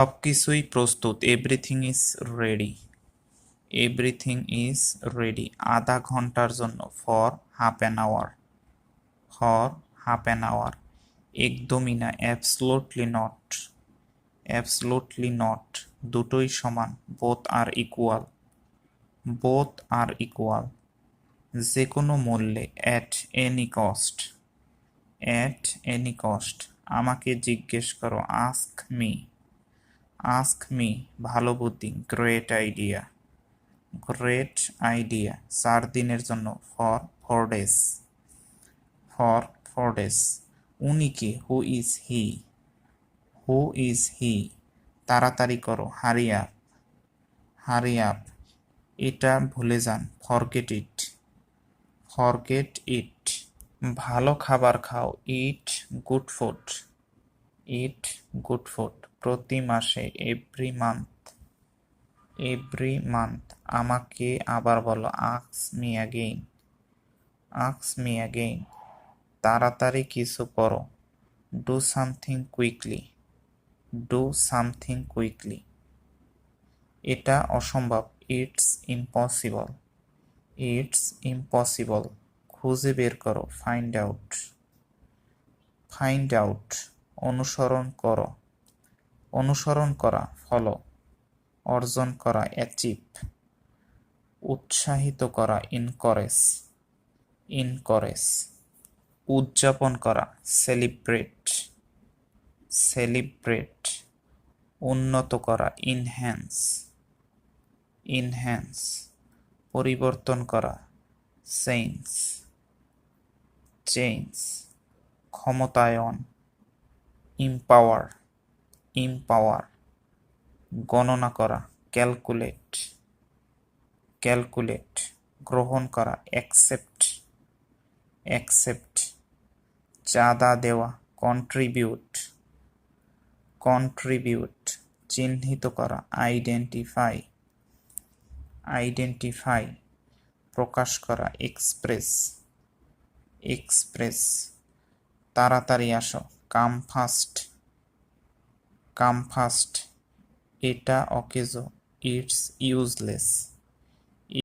সবকিছুই প্রস্তুত, everything is ready. Everything is ready আধা ঘন্টার জন্য, for half an hour. For half an hour একদমই না, অ্যাবসলুটলি নট। অ্যাবসলুটলি নট দুটোই সমান, both are equal. Both are equal যে কোনো মূল্যে, at any cost. At any cost আমাকে জিজ্ঞেস করো, আস্ক মি। আস্ক মি ভালো বুদ্ধি, গ্রেট আইডিয়া। গ্রেট আইডিয়া 4 দিনের জন্য, ফর 4 ডেজ। ফর 4 ডেজ উনি কে, who is he. Who is he তাড়াতাড়ি করো, হারি আপ। হারি আপ এটা ভুলে যান, ফরগেট ইট। ফরগেট ইট ভালো খাবার খাও, it good food. It good food প্রতি মাসে, এভরি মান্থ। এভরি মান্থ আমাকে আবার বলো, ask me again. Ask me again তাড়াতাড়ি কিছু করো, do something quickly. Do something quickly এটা অসম্ভব, ইটস ইম্পসিবল। ইটস ইম্পসিবল খুঁজে বের করো, ফাইন্ড আউট। ফাইন্ড আউট অনুসরণ করো। অনুসরণ করা, ফলো। অর্জন করা, অ্যাচিভ। উৎসাহিত করা, ইনকারেজ। ইনকারেজ উদযাপন করা, সেলিব্রেট। সেলিব্রেট উন্নত করা, ইনহ্যান্স। ইনহ্যান্স পরিবর্তন করা, চেঞ্জ। চেঞ্জ ক্ষমতায়ন, ইম্পাওয়ার। ইম্পাওয়ার গণনা করা, ক্যালকুলেট। ক্যালকুলেট গ্রহণ করা, অ্যাকসেপ্ট। অ্যাকসেপ্ট চাঁদা দেওয়া, কন্ট্রিবিউট। কন্ট্রিবিউট চিহ্নিত করা, আইডেন্টিফাই। আইডেন্টিফাই প্রকাশ করা, এক্সপ্রেস। এক্সপ্রেস তাড়াতাড়ি আসো, কাম ফাস্ট। কাম ফাস্ট এটা অকেজো, ইটস ইউজলেস।